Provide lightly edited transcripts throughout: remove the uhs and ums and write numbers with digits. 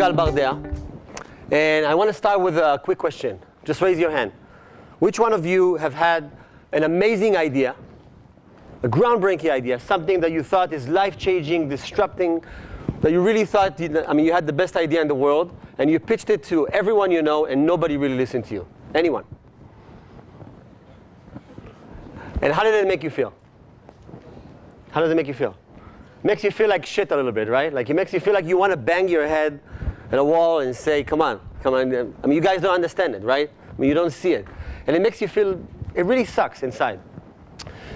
Gal Bardea, and I want to start with a quick question. Just raise your hand. Which one of you have had an amazing idea, a groundbreaking idea, something that you thought is life-changing, disrupting, that you really thought, you had the best idea in the world, and you pitched it to everyone you know, and nobody really listened to you? Anyone? And how did it make you feel? How does it make you feel? It makes you feel like shit a little bit, right? Like, it makes you feel like you want to bang your head at a wall and say, come on. You guys don't understand it, right? You don't see it. And it makes you feel, it really sucks inside.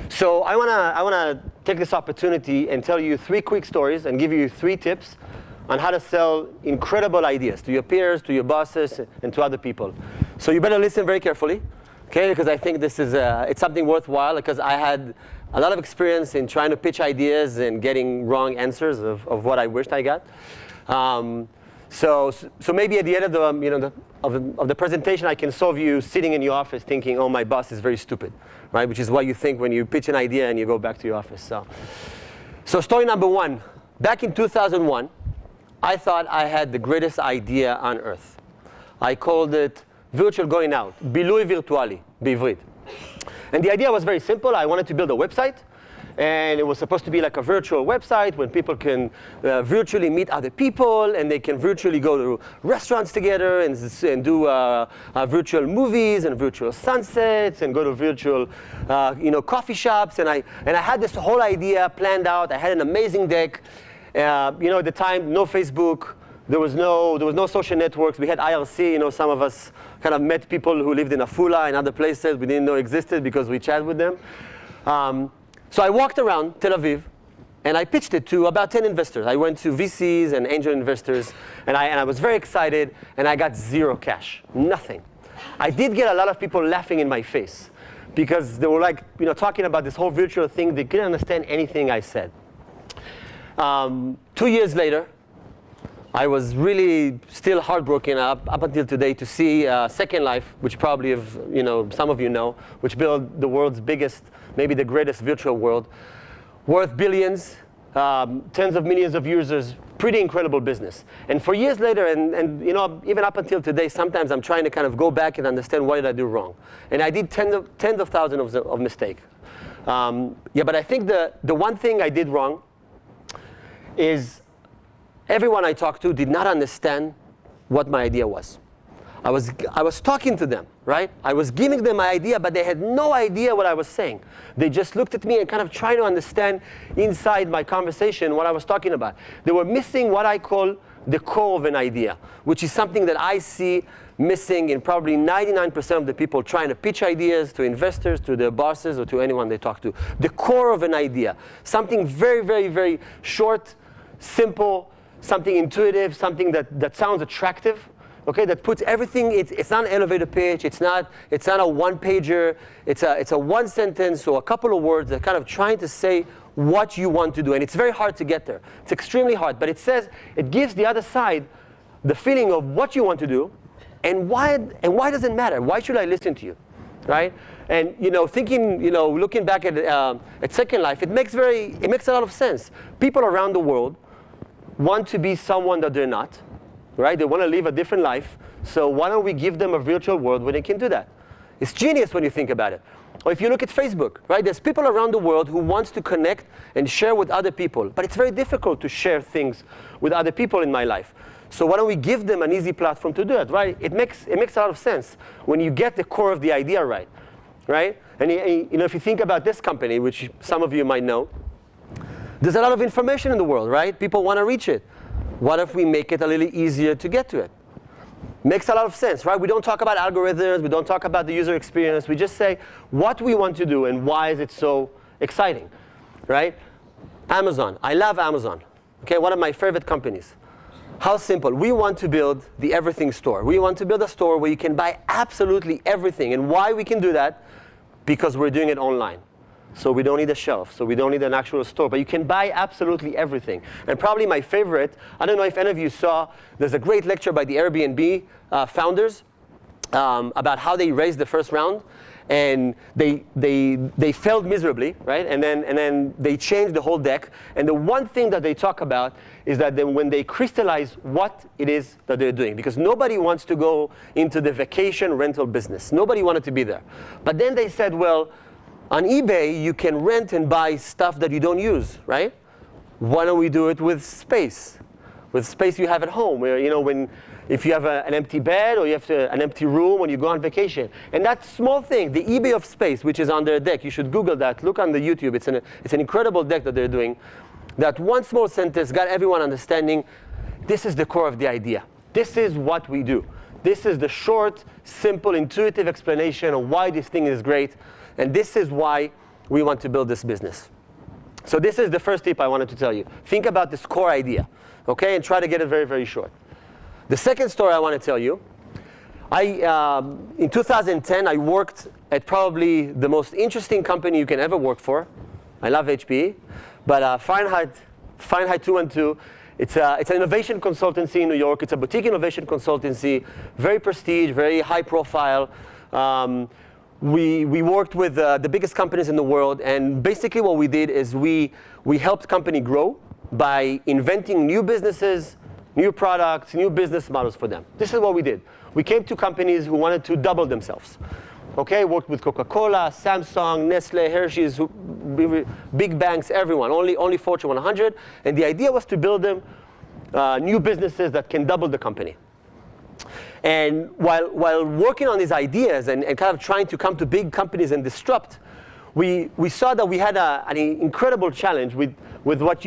So I wanna take this opportunity and tell you 3 quick stories and give you 3 tips on how to sell incredible ideas to your peers, to your bosses, and to other people. So you better listen very carefully, okay? Because I think this is it's something worthwhile, because I had a lot of experience in trying to pitch ideas and getting wrong answers of what I wished I got. So maybe at the end of the presentation, I can solve you sitting in your office thinking, oh, my boss is very stupid, right? Which is what you think when you pitch an idea and you go back to your office. So story number 1. Back in 2001, I thought I had the greatest idea on earth. I called it virtual going out, בילוי וירטואלי, בעברית. And the idea was very simple. I wanted to build a website. And it was supposed to be like a virtual website when people can virtually meet other people, and they can virtually go to restaurants together and do virtual movies and virtual sunsets and go to virtual coffee shops. And I had this whole idea planned out. I had an amazing deck. At the time, no Facebook. There was no social networks. We had IRC. Some of us kind of met people who lived in Afula and other places we didn't know existed because we chatted with them. So I walked around Tel Aviv, and I pitched it to about 10 investors. I went to VCs and angel investors, and I was very excited, and I got 0 cash, nothing. I did get a lot of people laughing in my face, because they were like, talking about this whole virtual thing. They couldn't understand anything I said. 2 years later, I was really still heartbroken up until today to see Second Life, which probably some of you know, which built the world's biggest, maybe the greatest virtual world, worth billions, tens of millions of users, pretty incredible business. And for years later, and even up until today, sometimes I'm trying to kind of go back and understand what did I do wrong. And I did tens of thousands of mistakes. But I think the one thing I did wrong is everyone I talked to did not understand what my idea was. I was talking to them, right? I was giving them my idea, but they had no idea what I was saying. They just looked at me and kind of tried to understand inside my conversation what I was talking about. They were missing what I call the core of an idea, which is something that I see missing in probably 99% of the people trying to pitch ideas to investors, to their bosses, or to anyone they talk to. The core of an idea, something very, very, very short, simple, something intuitive, something that sounds attractive, okay? That puts everything. It's not an elevator pitch. It's not a one-pager. It's a one sentence or a couple of words that kind of trying to say what you want to do. And it's very hard to get there. It's extremely hard. But it gives the other side the feeling of what you want to do, and why does it matter? Why should I listen to you, right? And thinking, looking back at Second Life, it makes a lot of sense. People around the world want to be someone that they're not, right? They want to live a different life. So why don't we give them a virtual world where they can do that? It's genius when you think about it. Or if you look at Facebook, right? There's people around the world who wants to connect and share with other people. But it's very difficult to share things with other people in my life. So why don't we give them an easy platform to do it, right? It makes a lot of sense when you get the core of the idea right? And if you think about this company, which some of you might know, there's a lot of information in the world, right? People want to reach it. What if we make it a little easier to get to it? Makes a lot of sense, right? We don't talk about algorithms. We don't talk about the user experience. We just say what we want to do and why is it so exciting, right? Amazon. I love Amazon. Okay, one of my favorite companies. How simple. We want to build the everything store. We want to build a store where you can buy absolutely everything. And why we can do that? Because we're doing it online. So we don't need a shelf. So we don't need an actual store. But you can buy absolutely everything. And probably my favorite, I don't know if any of you saw, there's a great lecture by the Airbnb founders. about how they raised the first round, and they failed miserably, right? And then they changed the whole deck. And the one thing that they talk about is that when they crystallize what it is that they're doing, because nobody wants to go into the vacation rental business. Nobody wanted to be there. But then they said, well, on eBay you can rent and buy stuff that you don't use, right? Why don't we do it with space? With space you have at home, where if you have an empty bed or you have an empty room when you go on vacation. And that small thing, the eBay of space, which is on their deck, you should Google that, look on the YouTube, it's an incredible deck that they're doing. That one small sentence got everyone understanding, this is the core of the idea. This is what we do. This is the short, simple, intuitive explanation of why this thing is great, and this is why we want to build this business. So this is the first tip I wanted to tell you. Think about this core idea, okay, and try to get it very, very short. The second story I want to tell you, in 2010, I worked at probably the most interesting company you can ever work for. I love HPE, but Fahrenheit 212, it's an innovation consultancy in New York. It's a boutique innovation consultancy, very prestige, very high profile. We worked with the biggest companies in the world, and basically what we did is we helped company grow by inventing new businesses, new products, new business models for them. This is what we did. We came to companies who wanted to double themselves. Okay, worked with Coca-Cola, Samsung, Nestle, Hershey's, big banks, everyone, only Fortune 100. And the idea was to build them new businesses that can double the company. And while working on these ideas and kind of trying to come to big companies and disrupt, we saw that we had an incredible challenge with what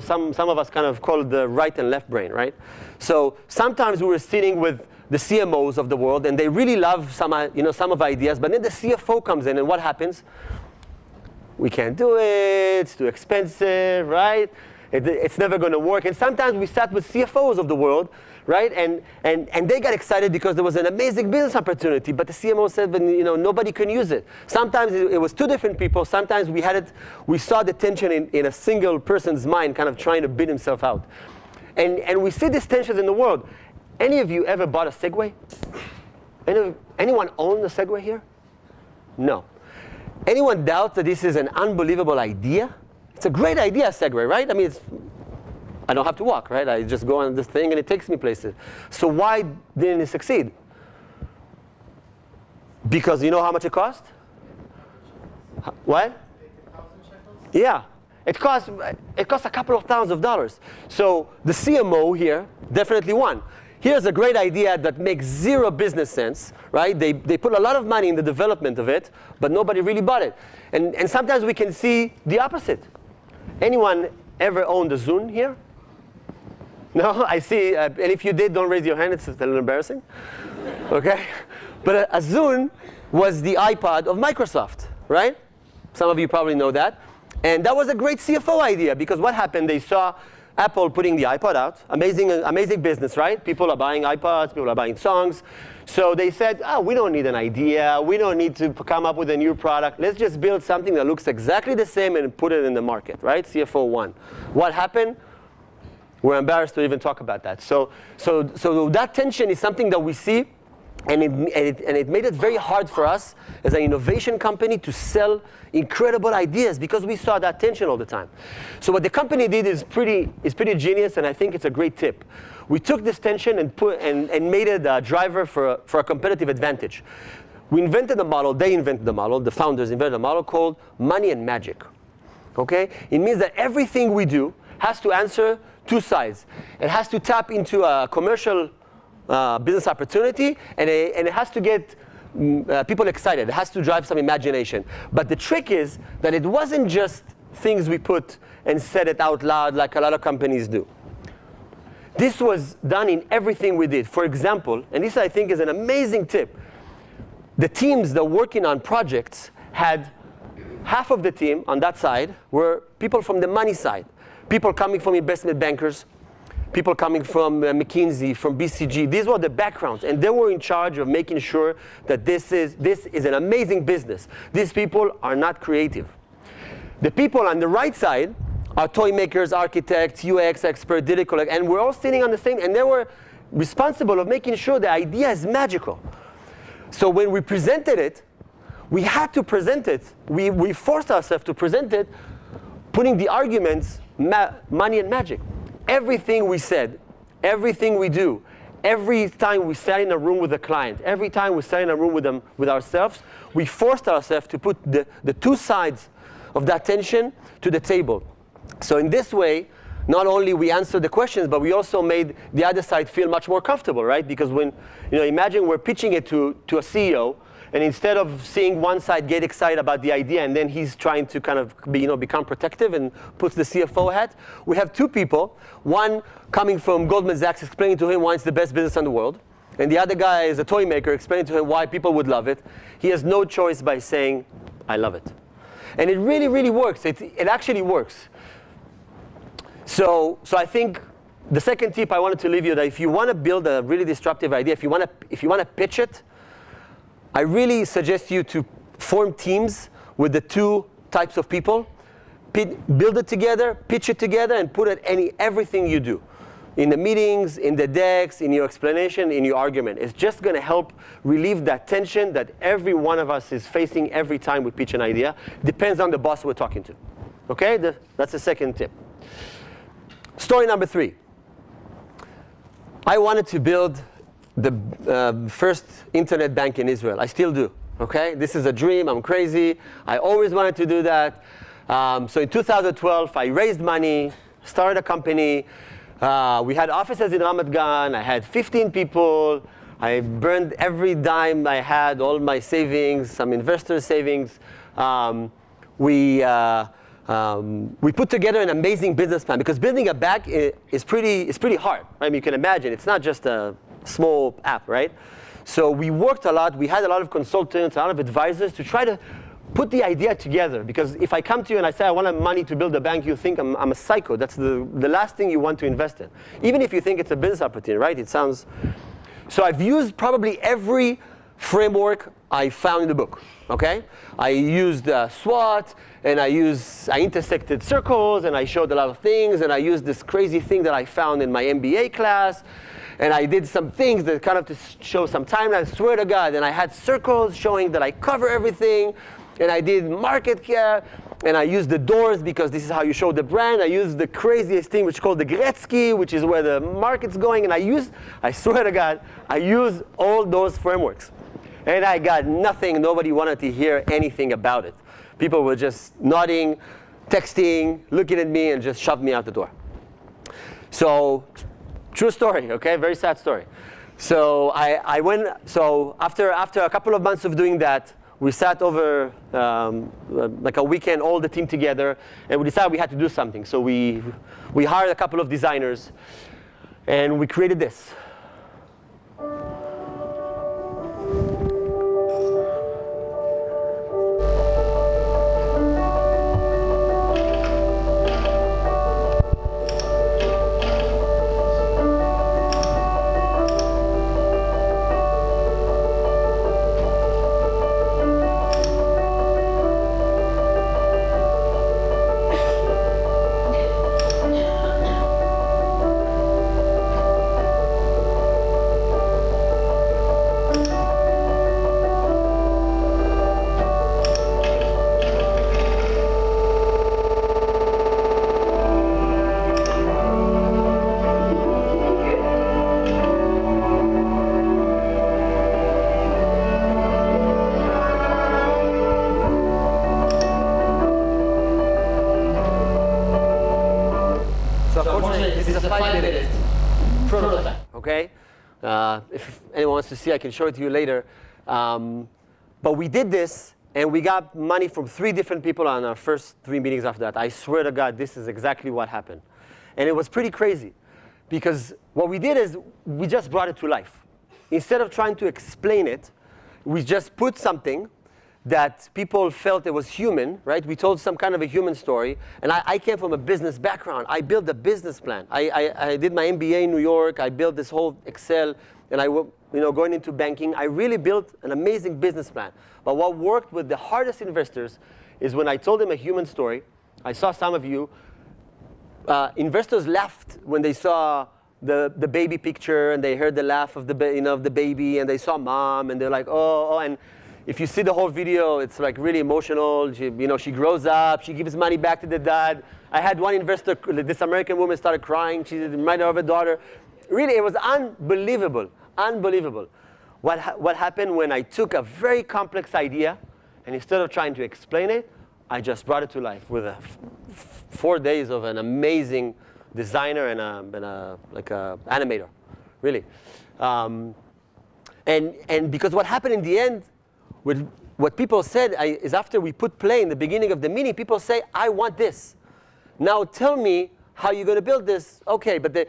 some of us kind of call the right and left brain, right? So sometimes we were sitting with the CMOs of the world, and they really love some of ideas, but then the CFO comes in, and what happens? We can't do it, it's too expensive, right? It's never going to work. And sometimes we sat with CFOs of the world, right? And they got excited because there was an amazing business opportunity, but the CMO said, but nobody can use it. Sometimes it was two different people. Sometimes we saw the tension in a single person's mind, kind of trying to beat himself out. And we see these tensions in the world. Any of you ever bought a Segway? Anyone own a Segway here? No. Anyone doubt that this is an unbelievable idea? It's a great idea, Segway, right? I mean, I don't have to walk, right? I just go on this thing and it takes me places. So why didn't it succeed? Because you know how much it cost? What? Yeah. It costs a couple of thousands of dollars. So the CMO here definitely won. Here's a great idea that makes zero business sense, right? They put a lot of money in the development of it, but nobody really bought it. And sometimes we can see the opposite. Anyone ever owned a Zune here? No? I see, and if you did, don't raise your hand, it's a little embarrassing. Okay? But a Zune was the iPod of Microsoft, right? Some of you probably know that. And that was a great CFO idea, because what happened? They saw Apple putting the iPod out. Amazing business, right? People are buying iPods, people are buying songs. So they said, we don't need an idea. We don't need to come up with a new product. Let's just build something that looks exactly the same and put it in the market, right? CFO won. What happened? We're embarrassed to even talk about that. So that tension is something that we see, and it made it very hard for us as an innovation company to sell incredible ideas, because we saw that tension all the time. So what the company did is pretty genius, and I think it's a great tip. We took this tension and made it a driver for a competitive advantage. We invented a model, they invented the model, the founders invented a model called money and magic. Okay? It means that everything we do has to answer two sides. It has to tap into a commercial business opportunity, and it has to get people excited. It has to drive some imagination. But the trick is that it wasn't just things we put and said it out loud like a lot of companies do. This was done in everything we did. For example, and this I think is an amazing tip, the teams that were working on projects had half of the team on that side were people from the money side, people coming from investment bankers, people coming from McKinsey, from BCG. These were the backgrounds, and they were in charge of making sure that this is an amazing business. These people are not creative. The people on the right side are toy makers, architects, UX experts, digital, and we're all sitting on the same, and they were responsible of making sure the idea is magical. So when we presented it, we had to present it. We forced ourselves to present it, putting the arguments, money and magic. Everything we said, everything we do, every time we sat in a room with a client, every time we sat in a room with ourselves, we forced ourselves to put the two sides of that tension to the table. So in this way, not only we answered the questions, but we also made the other side feel much more comfortable, right? Because when, imagine we're pitching it to a CEO, and instead of seeing one side get excited about the idea and then he's trying to kind of become protective and puts the CFO hat, we have two people, one coming from Goldman Sachs explaining to him why it's the best business in the world, and the other guy is a toy maker explaining to him why people would love it. He has no choice by saying, I love it. And it really, really works. It actually works. So I think the second tip I wanted to leave you, that if you want to build a really disruptive idea, if you want to pitch it, I really suggest you to form teams with the two types of people, build it together, pitch it together, and put it in everything you do. In the meetings, in the decks, in your explanation, in your argument. It's just going to help relieve that tension that every one of us is facing every time we pitch an idea. Depends on the boss we're talking to. Okay? That's the second tip. Story number 3. I wanted to build the first internet bank in Israel. I still do. Okay? This is a dream. I'm crazy. I always wanted to do that. So in 2012, I raised money, started a company. We had offices in Ramat Gan. I had 15 people. I burned every dime I had, all my savings, some investor savings. We put together an amazing business plan, because building a bank is pretty hard. I mean, you can imagine it's not just a small app, right? So we worked a lot. We had a lot of consultants, a lot of advisors to try to put the idea together. Because if I come to you and I say I want money to build a bank, you think I'm a psycho. That's the last thing you want to invest in. Even if you think it's a business opportunity, right? It sounds. So I've used probably every framework I found in the book. Okay? I used SWOT, and I intersected circles, and I showed a lot of things, and I used this crazy thing that I found in my MBA class. And I did some things that kind of to show some timeline. I swear to God. And I had circles showing that I cover everything. And I did market care. And I used the doors, because this is how you show the brand. I used the craziest thing, which is called the Gretzky, which is where the market's going. And I swear to God, I used all those frameworks. And I got nothing. Nobody wanted to hear anything about it. People were just nodding, texting, looking at me, and just shoved me out the door. So, true story, okay? Very sad story. So I went. So after a couple of months of doing that, we sat over like a weekend, all the team together, and we decided we had to do something. So we hired a couple of designers, and we created this. Okay? If anyone wants to see, I can show it to you later. But we did this, and we got money from 3 different people on our first 3 meetings after that. I swear to God, this is exactly what happened. And it was pretty crazy, because what we did is we just brought it to life. Instead of trying to explain it, we just put something that people felt it was human, right? We told some kind of a human story. And I came from a business background. I built a business plan. I did my MBA in New York. I built this whole Excel. And going into banking, I really built an amazing business plan. But what worked with the hardest investors is when I told them a human story. I saw some of you. Investors laughed when they saw the baby picture, and they heard the laugh of the baby, and they saw mom, and they're like, oh, and if you see the whole video, it's like really emotional. She grows up, she gives money back to the dad. I had one investor, this American woman started crying. She reminded her of her daughter. Really, it was unbelievable, unbelievable. What happened when I took a very complex idea, and instead of trying to explain it, I just brought it to life with 4 days of an amazing designer and a animator, really. And because what happened in the end, what people said is after we put play in the beginning of the meeting, people say, I want this. Now tell me how you're going to build this. Okay, but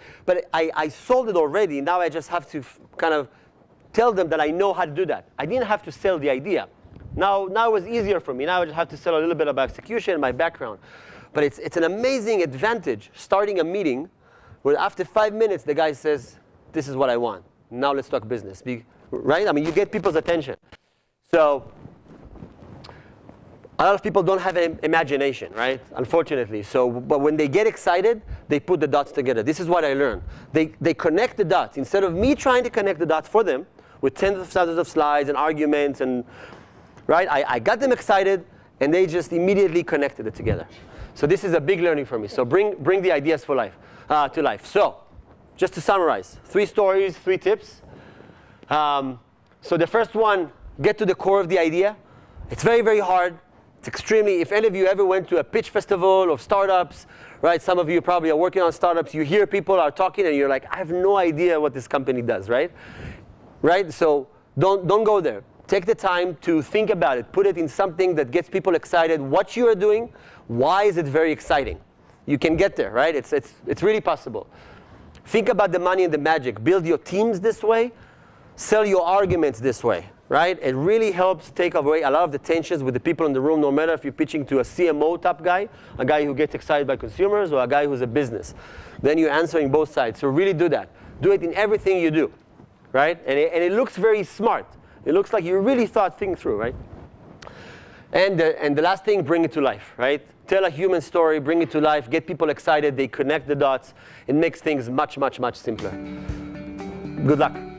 I sold it already. Now I just have to kind of tell them that I know how to do that. I didn't have to sell the idea. Now it was easier for me. Now I just have to sell a little bit about execution, my background. But it's an amazing advantage starting a meeting where after 5 minutes the guy says, this is what I want. Now let's talk business. Right? I mean, you get people's attention. So a lot of people don't have an imagination, right? Unfortunately. But when they get excited, they put the dots together. This is what I learned. They connect the dots. Instead of me trying to connect the dots for them with tens of thousands of slides and arguments, and right, I got them excited, and they just immediately connected it together. So this is a big learning for me. So bring the ideas to life. So just to summarize, 3 stories, 3 tips. So the first one, get to the core of the idea. It's very, very hard. It's extremely, if any of you ever went to a pitch festival of startups, right? Some of you probably are working on startups. You hear people are talking, and you're like, I have no idea what this company does, right? Right? So don't go there. Take the time to think about it. Put it in something that gets people excited. What you are doing, why is it very exciting? You can get there, right? It's really possible. Think about the money and the magic. Build your teams this way. Sell your arguments this way, right? It really helps take away a lot of the tensions with the people in the room, no matter if you're pitching to a CMO type guy, a guy who gets excited by consumers, or a guy who's a business. Then you're answering both sides. So really do that. Do it in everything you do, right? And it looks very smart. It looks like you really thought things through, right? And the last thing, bring it to life, right? Tell a human story, bring it to life, get people excited, they connect the dots. It makes things much, much, much simpler. Good luck.